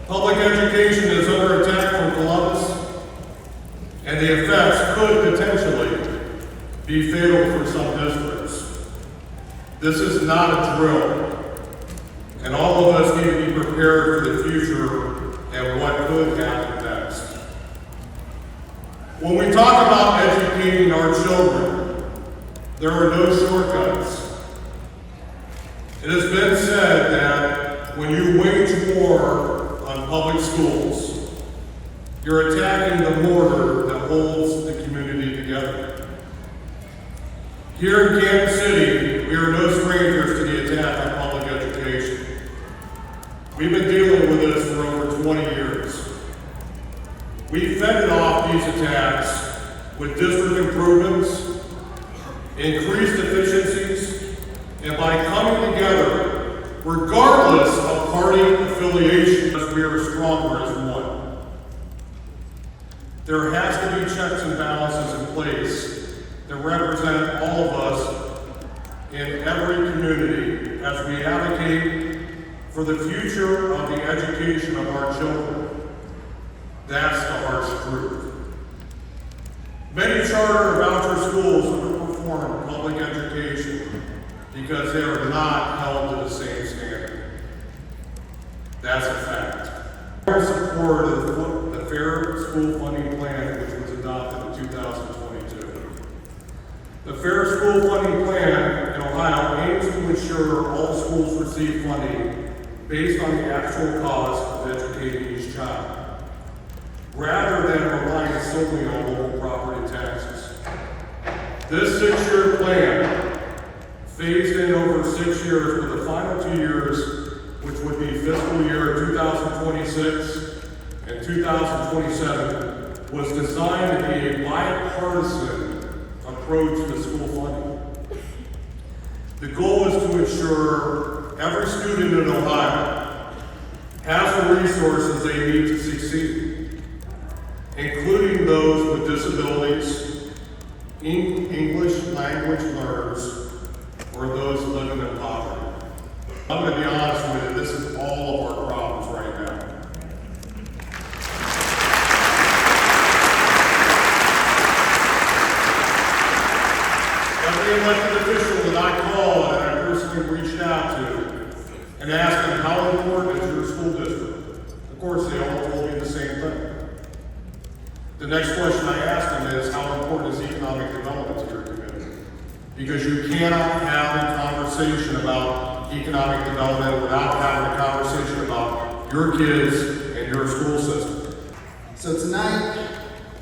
Public education is under attack from Columbus, and the effects could potentially be fatal for some districts. This is not a drill, and all of us need to be prepared for the future and what could happen next. When we talk about educating our children, there are no shortcuts. It has been said that when you wage war on public schools, you're attacking the mortar that holds the community together. Here in Canton City, we are no strangers to the attack on public education. We've been dealing with this for over 20 years. We fended off these attacks with district improvements, increased efficiencies, and by coming together, regardless of party affiliation, we are stronger as one. There has to be checks and balances in place that represent all of us in every community as we advocate for the future of the education of our children. That's the harsh truth. Many charter and voucher schools underperform public education because they are not held to the same standard. That's a fact. I support the Fair School Funding Plan, which was adopted in 2022. The Fair School Funding Plan in Ohio aims to ensure all schools receive funding based on the actual cost of educating each child, rather than relying solely on local property taxes. This 6-year plan, phased in over 6 years with the final 2 years, which would be fiscal year 2026 and 2027, was designed to be a bipartisan approach to school funding. The goal is to ensure every student in Ohio has the resources they need to succeed, including those with disabilities, English language learners, or those living in poverty. I'm going to be honest with you, this is all of our problems right now. Every elected official that I called and I personally reached out to and asked them how important is your school district, of course they all told me the same thing. The next question I asked them is, how important is economic development to your community? Because you cannot have a conversation about economic development without having a conversation about your kids and your school system. So tonight,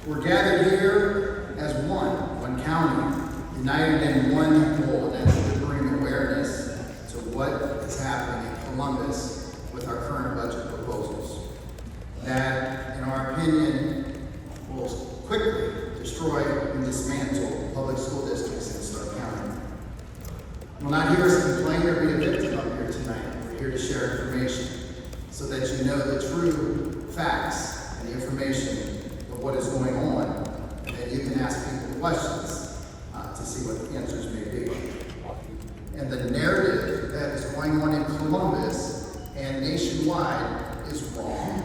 we're gathered here as one county, united in one goal, and that's to bring awareness to what is happening in Columbus with our current budget proposals. That, in our opinion, will quickly destroy and dismantle public school districts in Stark County. We're not here to complain or be a victim up here tonight. We're here to share information so that you know the true facts and the information of what is going on, and that you can ask people questions to see what the answers may be. And the narrative that is going on in Columbus and nationwide is wrong.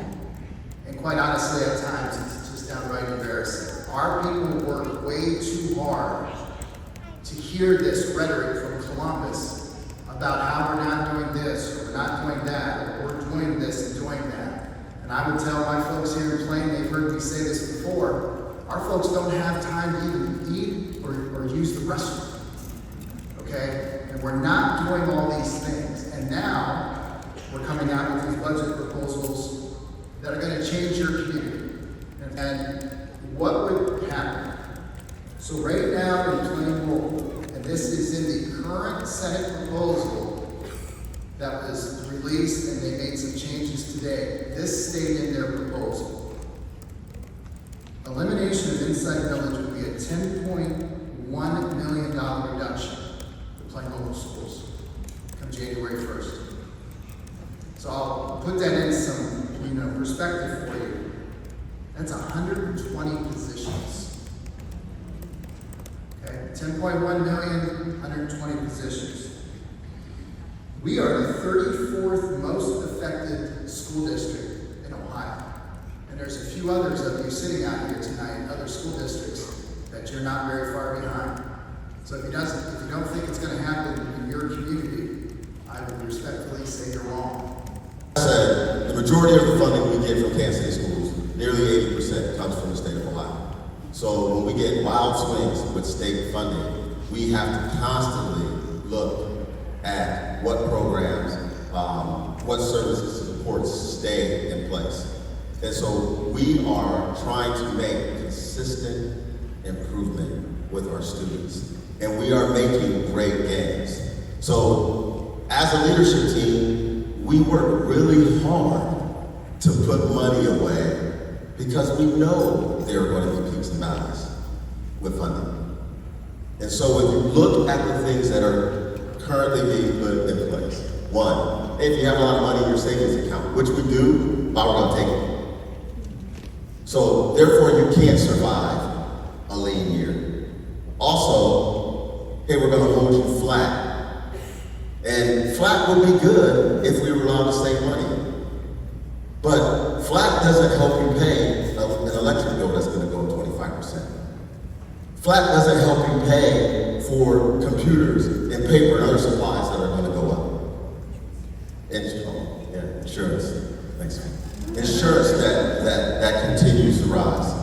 And quite honestly, at times, it's just downright embarrassing. Our people work way too hard to hear this rhetoric from Columbus about how we're not doing this, or we're not doing that, or we're doing this and doing that. And I would tell my folks here in Plain, they've heard me say this before, our folks don't have time to even eat or use the restroom, okay? And we're not doing all these things. And now, we're coming out with these budget proposals that are gonna change your community. And what would happen? So right now in plain rule, and this is in the current Senate proposal that was released, and they made some changes today. This stayed in their proposal. Elimination of inside millage would be a $10.1 million reduction for plain local schools come January 1st. So I'll put that in some perspective for you. That's 120 positions. Okay, 10.1 million, 120 positions. We are the 34th most affected school district in Ohio. And there's a few others of you sitting out here tonight in other school districts that you're not very far behind. So if you don't think it's going to happen in your community, I would respectfully say you're wrong. I said, the majority of the funding we get from Kansas City schools, nearly 80%, comes from the state of Ohio. So when we get wild swings with state funding, we have to constantly look at what programs, what services and supports stay in place. And so we are trying to make consistent improvement with our students. And we are making great gains. So as a leadership team, we work really hard to put money away because we know there are going to be peaks and valleys with funding. And so when you look at the things that are currently being put in place, one, if you have a lot of money in your savings account, which we do, but we're going to take it. So therefore you can't survive a lean year. Also, hey, we're going to hold you flat. And flat would be good if we were allowed to save money. But flat doesn't help you pay an electric bill that's going to go 25%. Flat doesn't help you pay for computers and paper and other supplies that are going to go up. Insurance. Thanks. Insurance that continues to rise.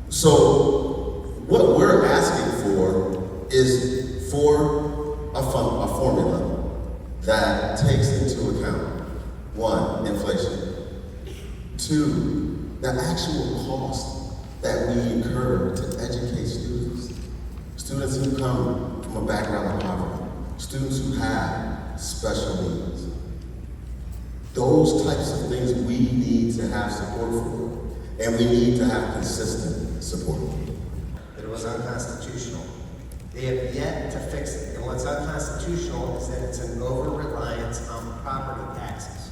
So what we're asking for is for a formula that takes into account, one, inflation, two, the actual cost that we incur to educate students. Students who come from a background of poverty, students who have special needs. Those types of things we need to have support for, and we need to have consistent support. That it was unconstitutional. They have yet to fix it. And what's unconstitutional is that it's an over-reliance on property taxes.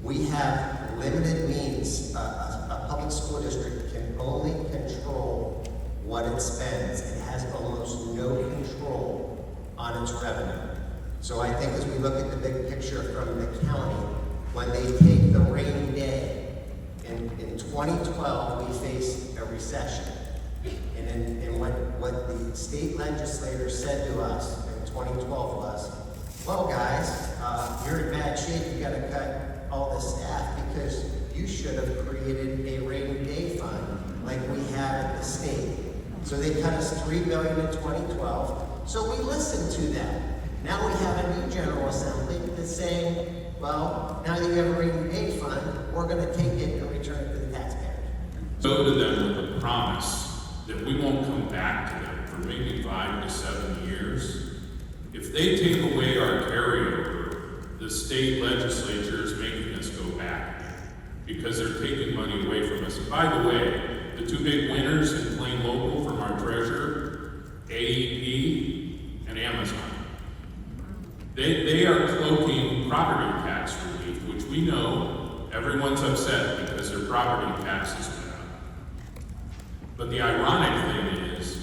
We have limited means. A public school district can only control what it spends. It has almost no control on its revenue. So I think as we look at the big picture from the county, when they take the rainy day, in 2012 we faced a recession. And what the state legislator said to us in 2012 was, well guys, you're in bad shape, you gotta cut all this staff because you should have created a rainy day fund like we have at the state. So they cut us $3 billion in 2012. So we listened to them. Now we have a new General Assembly that's saying, well, now that you have a rainy day fund, we're gonna take it and return it to the taxpayers. Go to them with a promise that we won't come back to them for maybe 5 to 7 years. If they take away our carryover, the state legislature is making us go back because they're taking money away from us. And by the way, the two big winners in plain local from our treasurer, AEP and Amazon. They are cloaking property tax relief, which we know everyone's upset because their property taxes went up. But the ironic thing is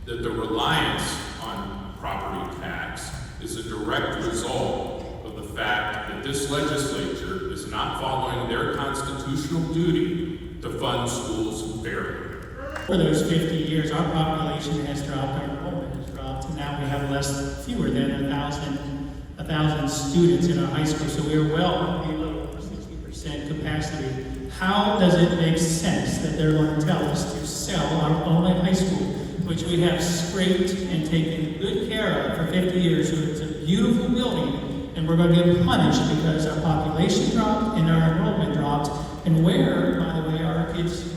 that the reliance on property tax is a direct result of the fact that this legislature is not following their constitutional duty to fund schools fairly. For those 50 years, our population has dropped, our enrollment has dropped, and now we have fewer than 1,000 students in our high school, so we are well below over 60% capacity. How does it make sense that they're going to tell us to sell our only high school, which we have scraped and taken good care of for 50 years, so it's a beautiful building, and we're going to get punished because our population dropped and our enrollment dropped, and where, by the way, are our kids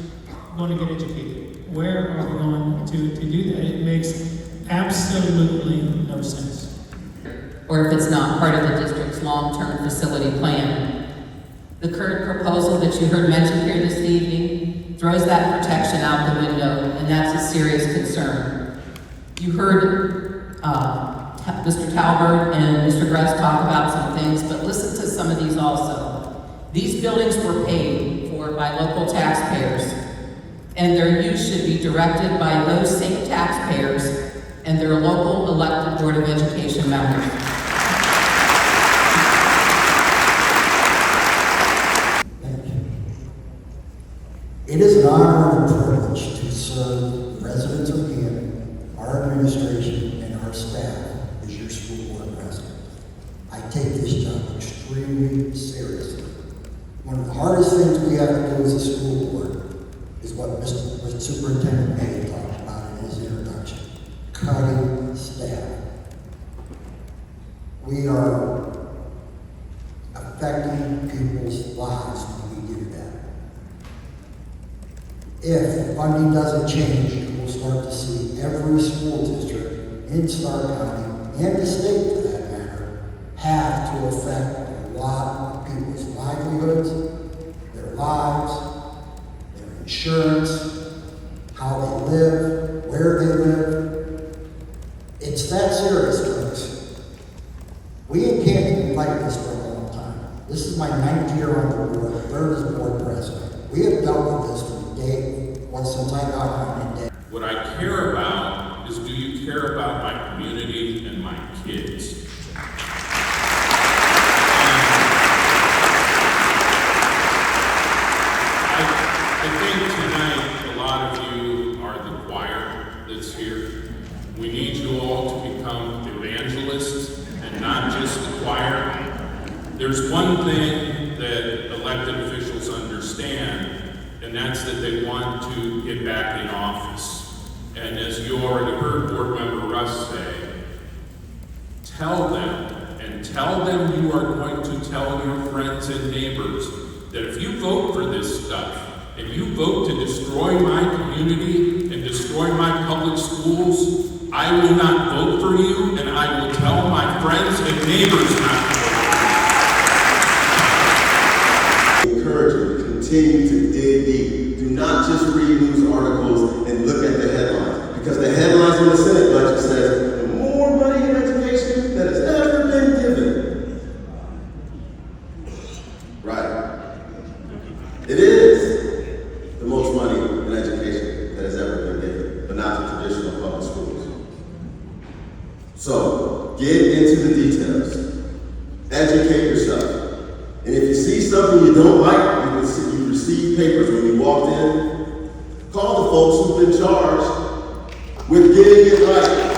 going to get educated? Where are we going to do that? It makes absolutely no sense. Or if it's not part of the district's long-term facility plan. The current proposal that you heard mentioned here this evening throws that protection out the window, and that's a serious concern. You heard Mr. Talbert and Mr. Gress talk about some things, but listen to some of these also. These buildings were paid for by local taxpayers, and their use should be directed by those same taxpayers and their local elected Board of Education members. It is an honor and a privilege to serve the residents of Canton, our administration, and our staff as your school board president. I take this job extremely seriously. One of the hardest things we have to do as a school board is what Superintendent May talked about in his introduction, cutting staff. We are affecting people's lives when we do that. If the funding doesn't change, we'll start to see every school district in Stark County, and the state for that matter, have to affect a lot of people's livelihoods, their lives, their insurance, how they live, where they live. It's that serious, folks. We in Canton have been fighting this for a long time. This is my 9th year on the board, 3rd as board president. We have dealt with this from day one since I got on in day. What I care about is, do you care about my community and my kids? I think tonight a lot of you are the choir that's here. We need you all to become evangelists and not just the choir. There's one thing that elected officials understand, and that's that they want to get back in office. And as you already heard Board Member Russ say, tell them you are going to tell your friends and neighbors that if you vote for this stuff, and you vote to destroy my community and destroy my public schools, I will not vote for you, and I will tell my friends and neighbors not to vote. I encourage you to continue to dig deep. Do not just read news articles and look at the headlines, because the headlines on the Senate budget says the more money in education that has ever been given. Right. It is the most money in education that has ever been given, but not the traditional public schools. So, get into the details. Educate yourself. And if you see something you don't like, you receive papers when you walked in, call the folks who've been charged with getting it right.